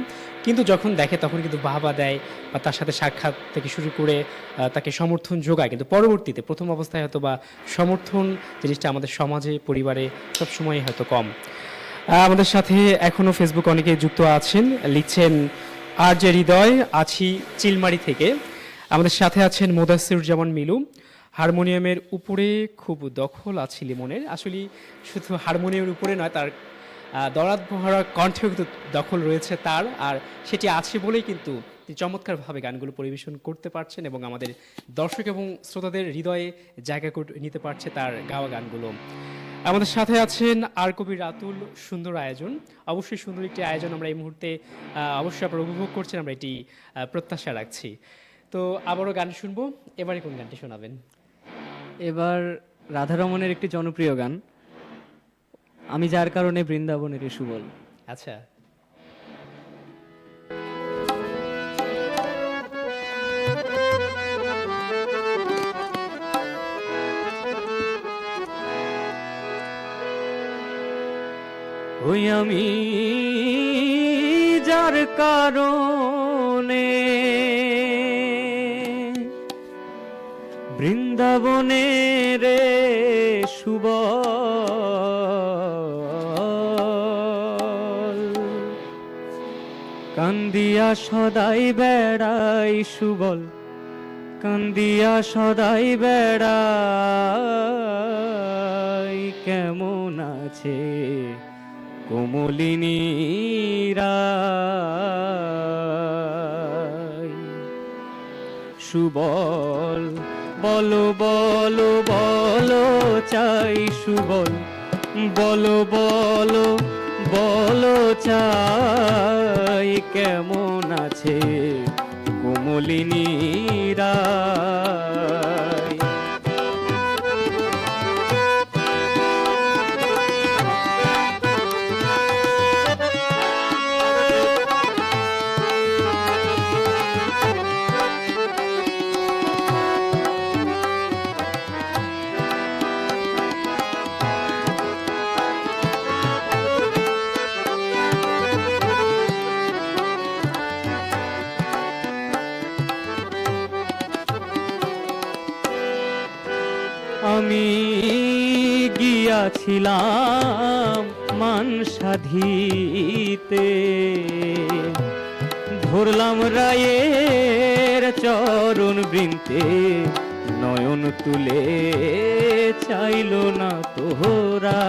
কিন্তু যখন দেখে তখন কিন্তু বাহবা দেয় বা তার সাথে সাক্ষাৎ থেকে শুরু করে তাকে সমর্থন যোগায়। কিন্তু পরবর্তীতে প্রথম অবস্থায় হয়তো বা সমর্থন জিনিসটা আমাদের সমাজে, পরিবারে সবসময় হয়তো কম। আমাদের সাথে এখনো ফেসবুক অনেকে যুক্ত আছেন, লিখছেন আর যে হৃদয় আছি চিলমারি থেকে। আমাদের সাথে আছেন মোদাসিরুজ্জামান মিলু, হারমোনিয়ামের উপরে খুব দখল আছে লিমনের। আসলে শুধু হারমোনিয়ামের উপরে নয়, তার দরাদ ভরা কণ্ঠেও কিন্তু দখল রয়েছে তার, আর সেটি আছে বলেই কিন্তু তিনি চমৎকারভাবে গানগুলো পরিবেশন করতে পারছেন এবং আমাদের দর্শক এবং শ্রোতাদের হৃদয়ে জায়গা করে নিতে পারছে তার গাওয়া গানগুলো। আমাদের সাথে আছেন আর কবি রাতুল। সুন্দর আয়োজন, অবশ্যই সুন্দর একটি আয়োজন আমরা এই মুহূর্তে অবশ্যই আপনারা উপভোগ করছেন, আমরা এটি প্রত্যাশা রাখছি। তো আবারও গান শুনবো, এবারে কোন গানটি শোনাবেন? এবার রাধারমণের একটি জনপ্রিয় গান, আমি যার কারণে বৃন্দাবনের সুবল। আচ্ছা, ওই আমি যার কারণে বৃন্দাবনের সুবল, কান্দিয়া সদাই বেড়াই সুবল, কান্দিয়া সদাই বেড়াই, কেমন আছে কোমলিনী রায়। সুবল বলো বলো বলো চাই সুবল, বলো বলো বলো চাই, কেমন আছে কোমলিনী রায়। আমি গিয়াছিলাম মান সাধিতে, ধরলাম রায়ের চরণ বৃন্তে, নয়ন তুলে চাইল না তোরা।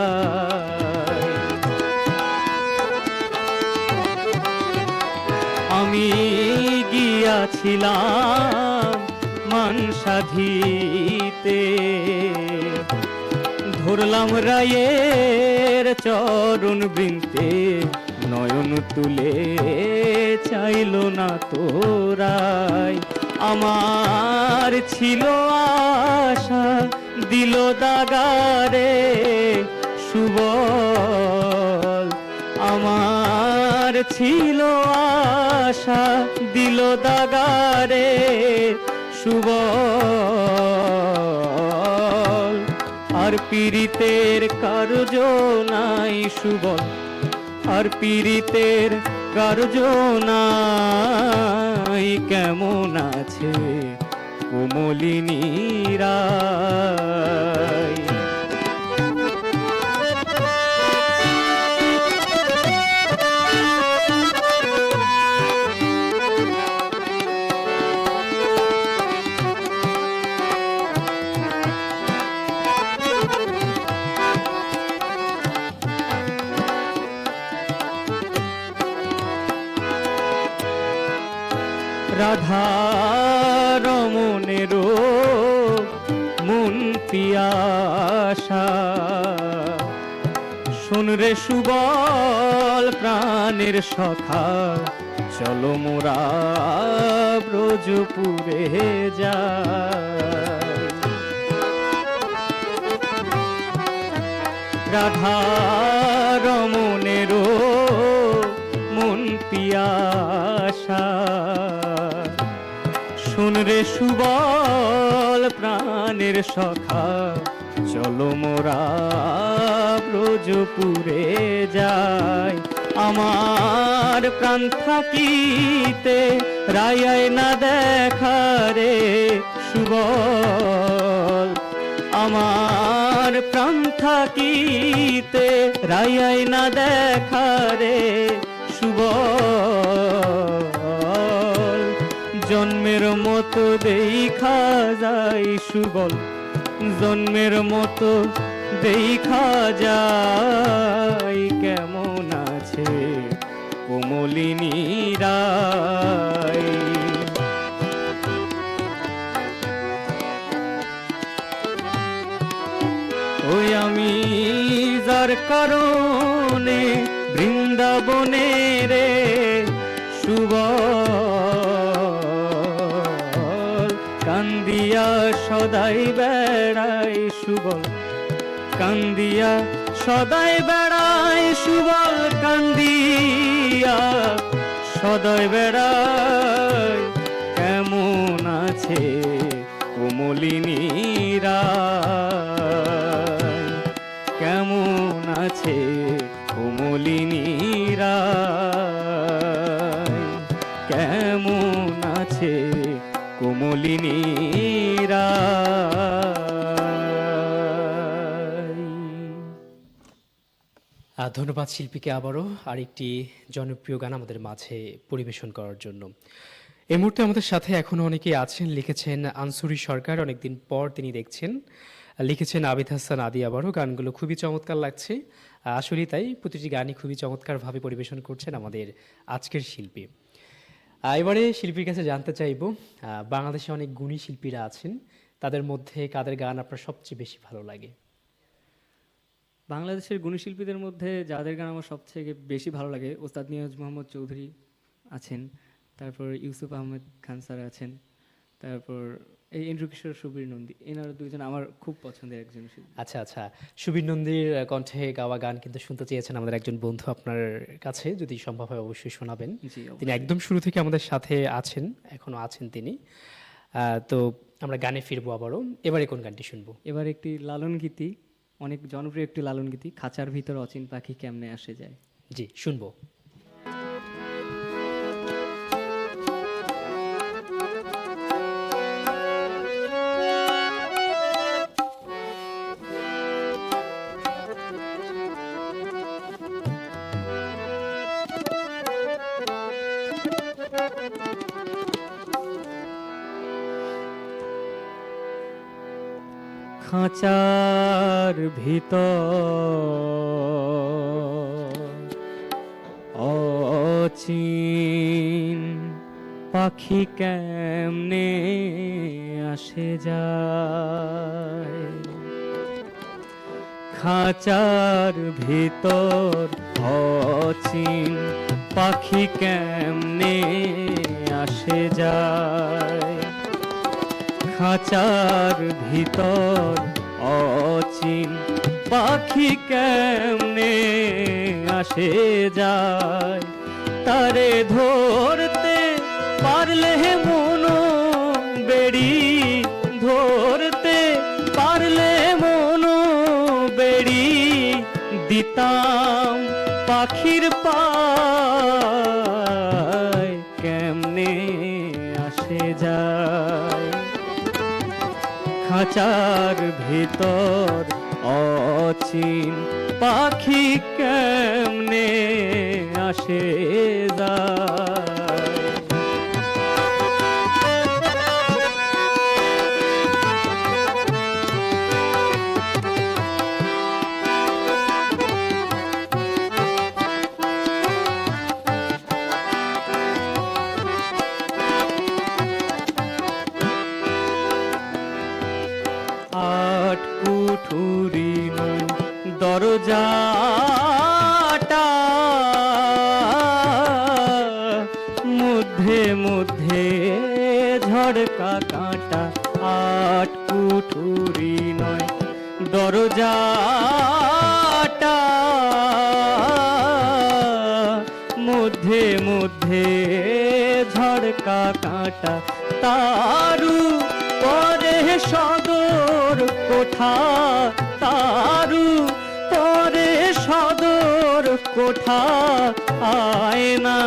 আমি গিয়াছিলাম মান সাধিতে, ধরলাম রায়ের চরণ বৃন্তে, নয়ন তুলে চাইল না তোরাই। আমার ছিল আশা দিল দাগারে সুবল, আমার ছিল আশা দিল দাগারে সুবল, আর পীড়িতের কার্য নাই সুবল, আর পীড়িতের কার্য নাই, কেমন আছে কোমলিনী রায়। রাধা রমণেরও মন পিয়াসা, শোন রে সুবল প্রাণের সখা, চলো মোরা ব্রজপুরে যাই। রাধা রমণেরও মন পিয়াসা, শোন রে সুবল প্রাণের সখা, চলো মোরা ব্রজপুরে যাই। আমার প্রাণ থাকিতে রায় না দেখা রে সুবল, আমার প্রাণ থাকিতে রায় না দেখা রে সুবল, জন্মের মতো দেখা যায় সুবল, জন্মের মতো দেখা যায়, কেমন রায়। ওই আমি যার কারণে বৃন্দাবনে রে সুবল কান্দিয়া সদাই বেড়াই সুবল কান্দিয়া সদাই বেড়াই সুবল কান্দিয়া সদাই বেড়াই কেমন আছে কোমলিনী রায়, কেমন আছে কোমলিনী রায়, কেমন আছে কোমলিনী রায়। ধন্যবাদ শিল্পীকে আবারও আরেকটি জনপ্রিয় গান আমাদের মাঝে পরিবেশন করার জন্য। এই মুহূর্তে আমাদের সাথে এখনো অনেকেই আছেন। লিখেছেন আনসুরি সরকার, অনেকদিন পর তিনি দেখছেন। লিখেছেন আবিদ হাসান আদি, আবারও গানগুলো খুবই চমৎকার লাগছে। আসলেই তাই, প্রতিটি গানই খুবই চমৎকারভাবে পরিবেশন করছেন আমাদের আজকের শিল্পী। এবারে শিল্পীর কাছে জানতে চাইব, বাংলাদেশে অনেক গুণী শিল্পীরা আছেন, তাদের মধ্যে কাদের গান আপনার সবচেয়ে বেশি ভালো লাগে? বাংলাদেশের গুণী শিল্পীদের মধ্যে যাদের গান আমার সবথেকে বেশি ভালো লাগে, ওস্তাদ নিয়াজ মোহাম্মদ চৌধুরী আছেন, তারপর ইউসুফ আহমেদ খান স্যার আছেন, তারপর এই ইন্দ্র কিশোর, সুবীর নন্দী, এনারা দুইজন আমার খুব পছন্দের একজন শিল্পী। আচ্ছা আচ্ছা, সুবীর নন্দীর কণ্ঠে গাওয়া গান কিন্তু শুনতে চেয়েছেন আমাদের একজন বন্ধু আপনার কাছে, যদি সম্ভব হয় অবশ্যই শোনাবেন। জি, তিনি একদম শুরু থেকে আমাদের সাথে আছেন, এখনো আছেন তিনি। তো আমরা গানে ফিরবো আবারও। এবারে কোন গানটি শুনবো? এবার একটি লালন গীতি, অনেক জনপ্রিয় একটি লালন গীতি, খাঁচার ভিতর অচিন পাখি কেমনে আসে যায়। জি, শুনবো। খাঁচার ভিতর অচিন পাখি কেমনে আসে যায়, খাঁচার ভিতর অচিন পাখি কেমনে আসে যায়, খাঁচার ভিতর অচিন পাখি কেমনে আসে যায়, তারে ধরতে পারলে মনো বেড়ি, ধরতে পারলে মনো বেড়ি দিতাম পাখির পায় কেমনে আসে যায়, খাঁচার ভিতর অচিন পাখি কেমনে আসে যায়। আট কুঠুরি দরজাটা মধ্যে মধ্যে ঝড়কা কাঁটা, আট কুঠুরি নয় দরজাটা মধ্যে মধ্যে ঝড়কা কাঁটা, তারু পরে সদর কোঠা, তারু পরে সদর কোঠা, আয়না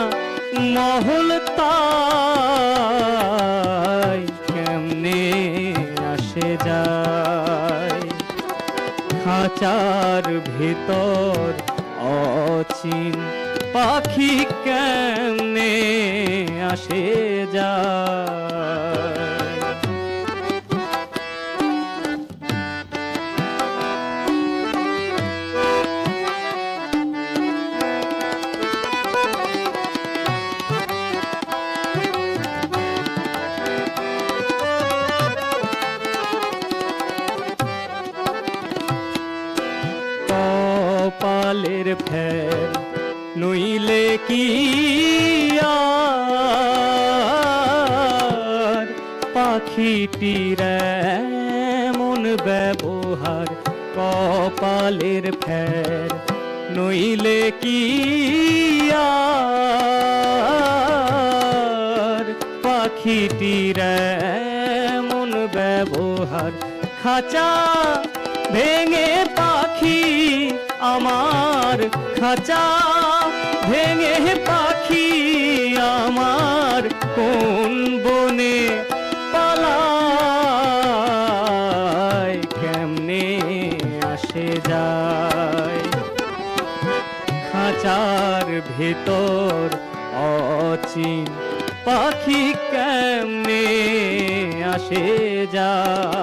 মহল তাই কেমনে আসে যায়, খাঁচার ভিতর অচিন পাখি কেমনে আসে যায়। কপালের ফের, নইলে কি আর পাখিটির এমন ব্যবহার, কপালের ফের, নইলে কি আর পাখিটির এমন ব্যবহার। খাঁচা ভেঙে পাখি আমার, খাঁচা ভেঙে পাখি আমার, কোন বনে পালায়, কেমনে আসে যায়। খাঁচার ভেতর অচিন পাখি কেমনে আসে যায়।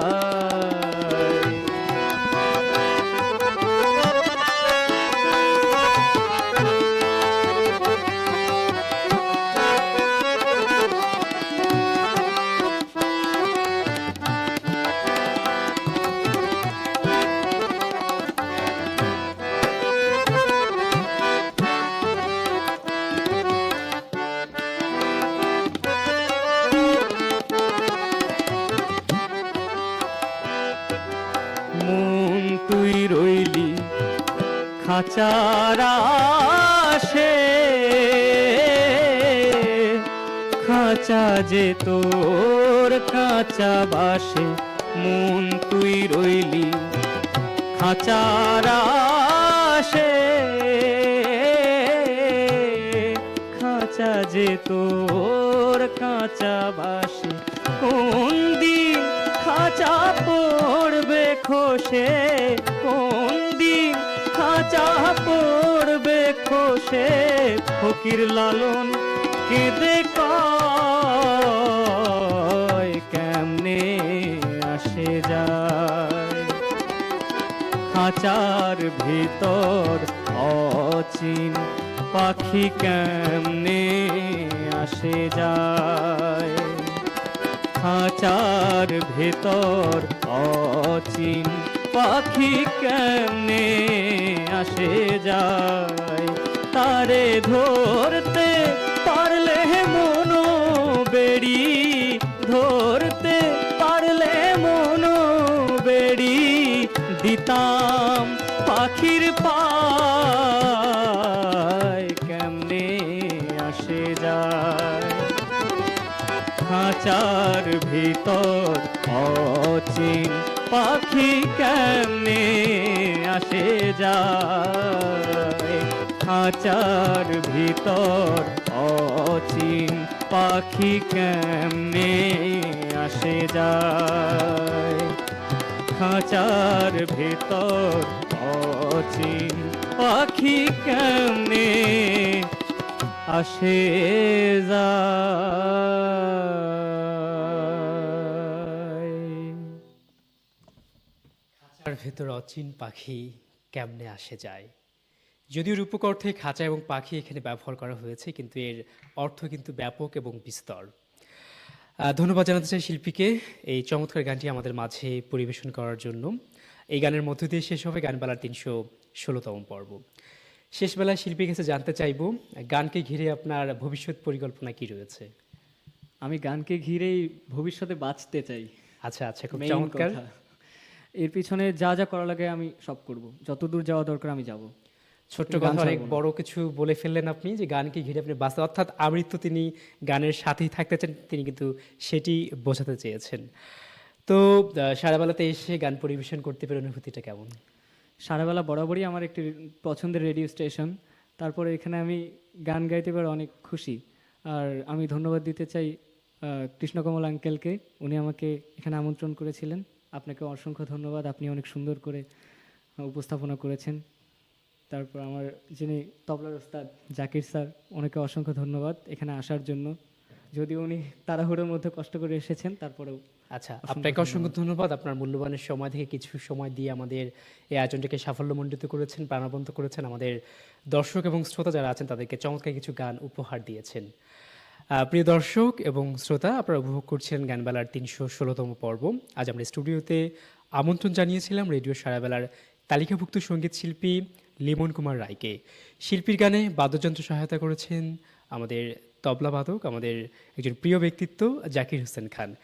মন তুই রইলি খাঁচার আশে, খাঁচা যে তোর কাঁচা বাসে। মন তুই রইলি খাঁচার আশে, খাঁচা যে তোর কাঁচা বাসে। কোন দিন খাঁচা পড়বে খসে, কোন দিন খাঁচা পড়বে খসে। ফকির লালন কেঁদে কয়, কেমনে আসে যায়। খাঁচার ভিতর অচিন পাখি কেমনে আসে যায়। খাঁচার ভেতর অচিন পাখি কেমনে আসে যায়। তারে ধরতে পারলে মনো বেড়ি, ধরতে পারলে মনো বেড়ি, দিতাম পাখির পায়, কেমনে আসে যায়। খাঁচার ভিতর অচিন পাখি কেমনে আসে যায়। খাঁচার ভিতর অচিন পাখি কেমনে আসে যায়। খাঁচার ভিতর অচিন পাখি কেমনে আসে যায়। খাঁচার ভেতর অচিন পাখি কেমনে আসে যায়। যদিও রূপক অর্থে খাঁচা এবং পাখি এখানে ব্যবহার করা হয়েছে, কিন্তু এর অর্থ কিন্তু ব্যাপক এবং বিস্তর। ধন্যবাদ জানাতে চাই শিল্পীকে এই চমৎকার গানটি আমাদের মাঝে পরিবেশন করার জন্য। এই গানের মধ্য দিয়ে শেষ হবে গানবেলার ৩১৬তম পর্ব। শেষবেলায় শিল্পীর কাছে জানতে চাইব, গানকে ঘিরে আপনার ভবিষ্যৎ পরিকল্পনা কি রয়েছে? আমি গানকে ঘিরেই ভবিষ্যতে বাঁচতে চাই। আচ্ছা আচ্ছা, খুব Main চমৎকার। কথা। এর পিছনে যা যা করা লাগে আমি সব করব, যতদূর যাওয়া দরকার আমি যাব। ছোট্ট গান কথা, অনেক ছাড়বো না। বড় কিছু বলে ফেললেন আপনি, যে গানকে ঘিরে আপনি বাস্তব, অর্থাৎ আমৃত্যু তিনি গানের সাথেই থাকতে চান, তিনি কিন্তু সেটি বোঝাতে চেয়েছেন। তো সারাবেলাতে এসে গান পরিবেশন করতে পেরে অনুভূতিটা কেমন? সারাবেলা বরাবরই আমার একটি পছন্দের রেডিও স্টেশন, তারপরে এখানে আমি গান গাইতে পারে অনেক খুশি। আর আমি ধন্যবাদ দিতে চাই কৃষ্ণকমল আঙ্কেলকে, উনি আমাকে এখানে আমন্ত্রণ করেছিলেন। আপনাকে অসংখ্য ধন্যবাদ, আপনি অনেক সুন্দর করে উপস্থাপনা করেছেন। তারপর আমার যিনি তবলার ওস্তাদ জাকির স্যার, ওনাকে অসংখ্য ধন্যবাদ এখানে আসার জন্য। যদিও উনি তাড়াহুড়োর মধ্যে কষ্ট করে এসেছেন, তারপরেও আচ্ছা, আপনাকে অসংখ্য ধন্যবাদ। আপনার মূল্যবানের সময় থেকে কিছু সময় দিয়ে আমাদের এই আয়োজনটাকে সাফল্যমণ্ডিত করেছেন, প্রাণবন্ত করেছেন। আমাদের দর্শক এবং শ্রোতা যারা আছেন তাদেরকে চমৎকার কিছু গান উপহার দিয়েছেন। প্রিয় দর্শক এবং শ্রোতা, আপনারা উপভোগ করছিলেন গানবেলার ৩১৬তম পর্ব। আজ আমরা স্টুডিওতে আমন্ত্রণ জানিয়েছিলাম রেডিও সারাবেলার তালিকাভুক্ত সঙ্গীত শিল্পী লিমন কুমার রায়কে। শিল্পীর গানে বাদ্যযন্ত্র সহায়তা করেছেন আমাদের তবলাবাদক, আমাদের একজন প্রিয় ব্যক্তিত্ব জাকির হোসেন খান।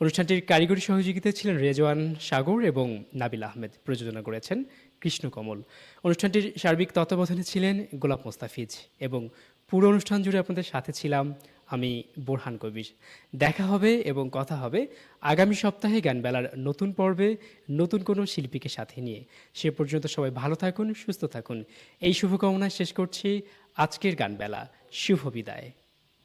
অনুষ্ঠানটির কারিগরি সহযোগিতায় ছিলেন রেজওয়ান সাগর এবং নাবিল আহমেদ। প্রযোজনা করেছেন কৃষ্ণকমল। অনুষ্ঠানটির সার্বিক তত্ত্বাবধানে ছিলেন গোলাপ মোস্তাফিজ এবং পুরো অনুষ্ঠান জুড়ে আপনাদের সাথে ছিলাম আমি বোরহান কবির। দেখা হবে এবং কথা হবে আগামী সপ্তাহে গানবেলার নতুন পর্বে নতুন কোনো শিল্পীকে সাথে নিয়ে। সে পর্যন্ত সবাই ভালো থাকুন, সুস্থ থাকুন, এই শুভকামনায় শেষ করছি আজকের গানবেলা। শুভ বিদায়।